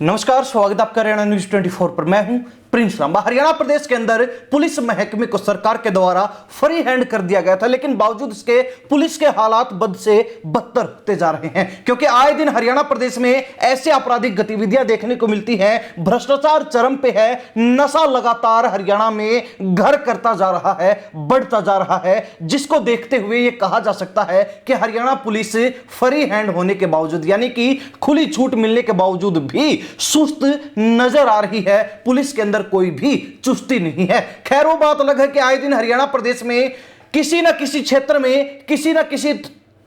नमस्कार, स्वागत है आपका हरियाणा न्यूज 24 पर। मैं हूं प्रिंस राम। हरियाणा प्रदेश के अंदर पुलिस महकमे को सरकार के द्वारा फ्री हैंड कर दिया गया था, लेकिन बावजूद इसके पुलिस के हालात बद से बदतर होते जा रहे हैं, क्योंकि आए दिन हरियाणा प्रदेश में ऐसे आपराधिक गतिविधियां देखने को मिलती हैं। भ्रष्टाचार चरम पे है, नशा लगातार हरियाणा में घर करता जा रहा है, बढ़ता जा रहा है, जिसको देखते हुए यह कहा जा सकता है कि हरियाणा पुलिस फ्री हैंड होने के बावजूद, यानी कि खुली छूट मिलने के बावजूद भी सुस्त नजर आ रही है। पुलिस के अंदर कोई भी चुस्ती नहीं है। खैर, वो बात अलग है कि आए दिन हरियाणा प्रदेश में किसी न किसी क्षेत्र में, किसी न किसी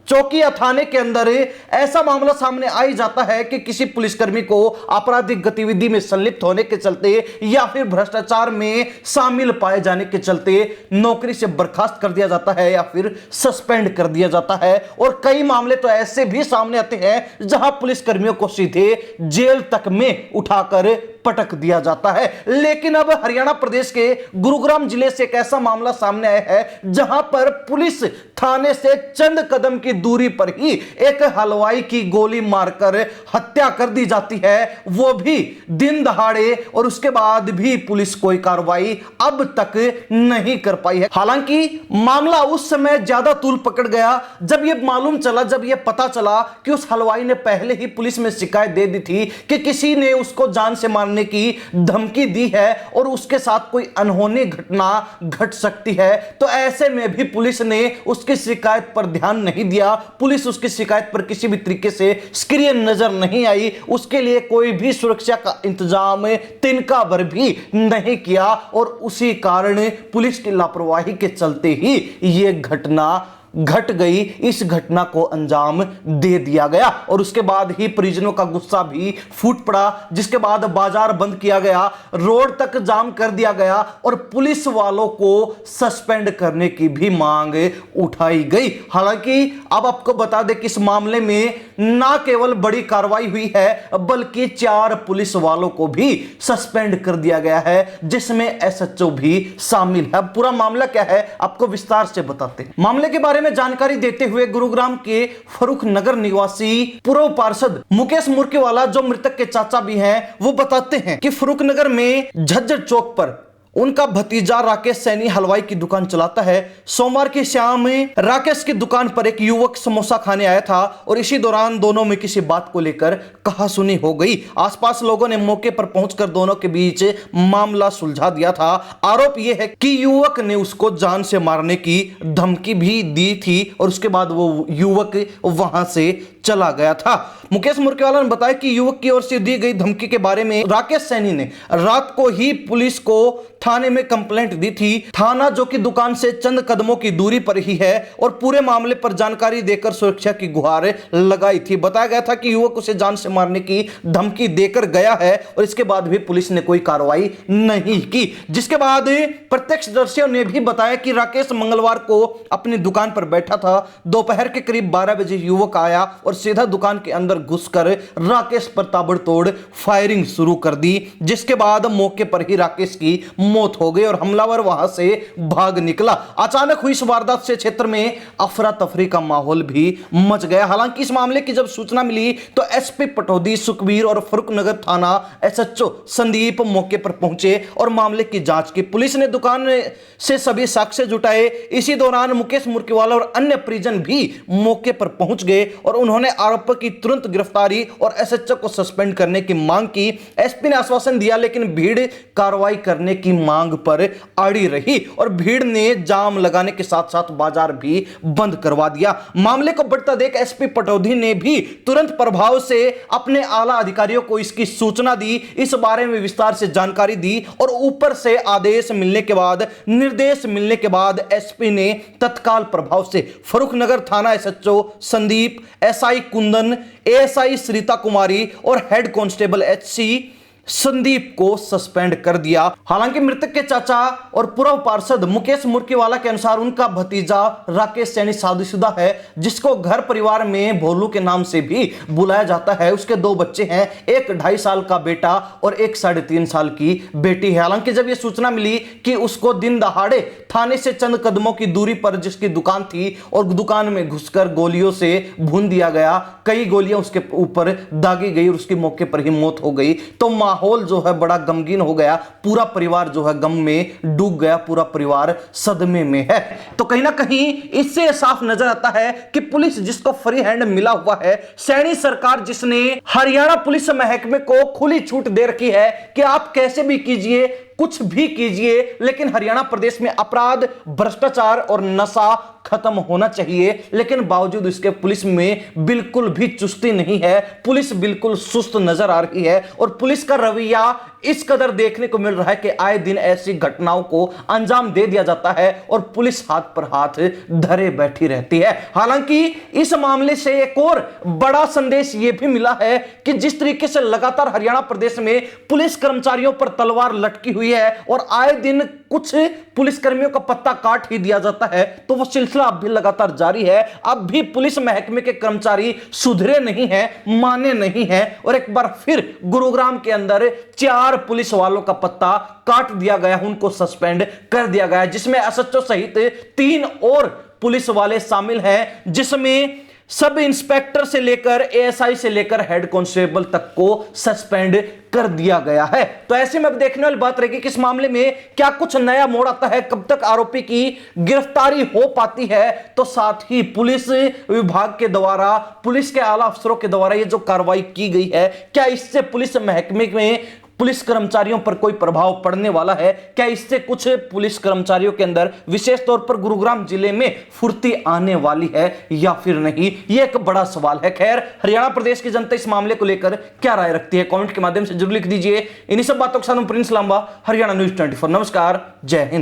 चौकी या थाने के अंदर ऐसा मामला सामने आ ही जाता है कि किसी पुलिसकर्मी को आपराधिक गतिविधि में संलिप्त होने के चलते या फिर भ्रष्टाचार में शामिल पाए जाने के चलते नौकरी से बर्खास्त कर दिया जाता है या फिर सस्पेंड कर दिया जाता है। और कई मामले तो ऐसे भी सामने आते हैं जहां पुलिसकर्मियों को सीधे जेल तक में उठाकर पटक दिया जाता है। लेकिन अब हरियाणा प्रदेश के गुरुग्राम जिले से एक ऐसा मामला सामने आया है जहां पर पुलिस थाने से चंद कदम की दूरी पर ही एक हलवाई की गोली मारकर हत्या कर दी जाती है, वो भी दिन दहाड़े, और उसके बाद भी पुलिस कोई कार्रवाई अब तक नहीं कर पाई है। हालांकि मामला उस समय ज्यादा तूल पकड़ गया जब यह मालूम चला, जब यह पता चला कि उस हलवाई ने पहले ही पुलिस में शिकायत दे दी थी कि किसी ने उसको जान से मारने की धमकी दी है और उसके साथ कोई अनहोनी घटना घट सकती है। तो ऐसे में भी पुलिस ने उसकी शिकायत पर ध्यान नहीं दिया, पुलिस उसकी शिकायत पर किसी भी तरीके से सक्रिय नजर नहीं आई, उसके लिए कोई भी सुरक्षा का इंतजाम तिनका भर भी नहीं किया, और उसी कारण पुलिस की लापरवाही के चलते ही यह घटना घट गई। इस घटना को अंजाम दे दिया गया और उसके बाद ही परिजनों का गुस्सा भी फूट पड़ा, जिसके बाद बाजार बंद किया गया, रोड तक जाम कर दिया गया और पुलिस वालों को सस्पेंड करने की भी मांग उठाई गई। हालांकि अब आपको बता दें कि इस मामले में ना केवल बड़ी कार्रवाई हुई है, बल्कि 4 पुलिस वालों को भी सस्पेंड कर दिया गया है, जिसमें एसएचओ भी शामिल है। पूरा मामला क्या है आपको विस्तार से बताते हैं। मामले के बारे में जानकारी देते हुए गुरुग्राम के फरूख नगर निवासी पूर्व पार्षद मुकेश मुर्कीवाला, जो मृतक के चाचा भी हैं, वो बताते हैं कि फरूख नगर में झज्जर चौक पर उनका भतीजा राकेश सैनी हलवाई की दुकान चलाता है। सोमवार की शाम राकेश की दुकान पर एक युवक समोसा खाने आया था और इसी दौरान दोनों में किसी बात को लेकर कहासुनी हो गई। आसपास लोगों ने मौके पर पहुंचकर दोनों के बीच मामला सुलझा दिया था। आरोप यह है कि युवक ने उसको जान से मारने की धमकी भी दी थी और उसके बाद वो युवक वहां से चला गया था। मुकेश मुर्कीवाला ने बताया कि युवक की ओर से दी गई धमकी के बारे में राकेश सैनी ने रात को ही पुलिस को थाने में कंप्लेंट दी थी। थाना, जो कि दुकान से चंद कदमों की दूरी पर ही है, और पूरे मामले पर जानकारी देकर सुरक्षा की गुहार लगाई थी। बताया गया था कि युवक उसे जान से मारने की धमकी देकर गया है और इसके बाद भी पुलिस ने कोई कार्रवाई नहीं की। जिसके बाद प्रत्यक्षदर्शियों ने भी बताया कि राकेश मंगलवार को अपनी दुकान पर बैठा था। दोपहर के करीब 12 बजे युवक आया और सीधा दुकान के अंदर घुसकर राकेश पर ताबड़तोड़ फायरिंग शुरू कर दी, जिसके बाद मौके पर ही राकेश की मौत हो गई और हमलावर वहां से भाग निकला। अचानक हुई इस वारदात से क्षेत्र में अफरा तफरी का माहौल भी मच गया। हालांकि इस मामले की जब सूचना मिली तो एसपी पटौदी सुखबीर और फरूख नगर थाना एसएचओ संदीप मौके पर पहुंचे और मामले की जांच की। पुलिस ने दुकान से सभी साक्ष्य जुटाए। इसी दौरान मुकेश मुर्कीवाला और अन्य परिजन भी मौके पर पहुंच गए और उन्होंने आरोपी की तुरंत गिरफ्तारी और एसएचओ को सस्पेंड करने की मांग की। एसपी ने आश्वासन दिया, लेकिन भीड़ कार्रवाई करने की मांग पर अड़ी रही और भीड़ ने जाम लगाने के साथ साथ बाजार भी बंद करवा दिया। मामले को बढ़ता देख एसपी पटौदी ने भी तुरंत प्रभाव से अपने आला अधिकारियों को इसकी सूचना दी, इस बारे में विस्तार से जानकारी दी और ऊपर से आदेश मिलने के बाद, निर्देश मिलने के बाद एसपी ने तत्काल प्रभाव से फरूख नगर थाना SHO Sandeep, SI Kundan, ASI Shrita Kumari और हेड कांस्टेबल एचसी संदीप को सस्पेंड कर दिया। हालांकि मृतक के चाचा और पूर्व पार्षद मुकेश मुर्कीवाला के अनुसार उनका भतीजा राकेश सैनी शादीशुदा है, जिसको घर परिवार में भोलू के नाम से भी बुलाया जाता है। उसके 2 बच्चे हैं, एक 2.5 साल का बेटा और एक 3.5 साल की बेटी है। हालांकि जब यह सूचना मिली कि उसको दिन दहाड़े थाने से चंद कदमों की दूरी पर जिसकी दुकान थी और दुकान में घुसकर गोलियों से भून दिया गया, कई गोलियां उसके ऊपर दागी गई और उसकी मौके पर ही मौत हो गई, तो माहौल जो है बड़ा गमगीन हो गया। पूरा परिवार जो है गम में डूब गया, पूरा परिवार सदमे में है। तो कहीं ना कहीं इससे साफ नजर आता है कि पुलिस जिसको फ्री हैंड मिला हुआ है, सैनी सरकार जिसने हरियाणा पुलिस महकमे को खुली छूट दे रखी है कि आप कैसे भी कीजिए, कुछ भी कीजिए, लेकिन हरियाणा प्रदेश में अपराध, भ्रष्टाचार और नशा खत्म होना चाहिए। लेकिन बावजूद इसके पुलिस में बिल्कुल भी चुस्ती नहीं है, पुलिस बिल्कुल सुस्त नजर आ रही है और पुलिस का रवैया इस कदर देखने को मिल रहा है कि आए दिन ऐसी घटनाओं को अंजाम दे दिया जाता है और पुलिस हाथ पर हाथ धरे बैठी रहती है। हालांकि इस मामले से एक और बड़ा संदेश यह भी मिला है कि जिस तरीके से लगातार हरियाणा प्रदेश में पुलिस कर्मचारियों पर तलवार लटकी हुई है और आए दिन कुछ पुलिसकर्मियों का पत्ता काट ही दिया जाता है, तो वह सिलसिला अब भी लगातार जारी है। अब भी पुलिस महकमे के कर्मचारी सुधरे नहीं हैं, माने नहीं हैं और एक बार फिर गुरुग्राम के अंदर 4 पुलिस वालों का पत्ता काट दिया गया, उनको सस्पेंड कर दिया गया, जिसमें एसएचओ सहित 3 और पुलिस वाले शामिल हैं, जिसमें सब इंस्पेक्टर से लेकर एएसआई से लेकर हेड कांस्टेबल तक को सस्पेंड कर दिया गया है। तो ऐसे में अब देखने वाली बात रहेगी कि इस मामले में क्या कुछ नया मोड़ आता है, कब तक आरोपी की गिरफ्तारी हो पाती है, तो साथ ही पुलिस विभाग के द्वारा, पुलिस के आला अफसरों के द्वारा ये जो कार्रवाई की गई है, क्या इससे पुलिस महकमे में पुलिस कर्मचारियों पर कोई प्रभाव पड़ने वाला है? क्या इससे कुछ पुलिस कर्मचारियों के अंदर विशेष तौर पर गुरुग्राम जिले में फुर्ती आने वाली है या फिर नहीं? यह एक बड़ा सवाल है। खैर, हरियाणा प्रदेश की जनता इस मामले को लेकर क्या राय रखती है, कमेंट के माध्यम से जरूर लिख दीजिए। इन्हीं सब बातों के साथ प्रिंस लांबा, हरियाणा न्यूज 24। नमस्कार, जय हिंद।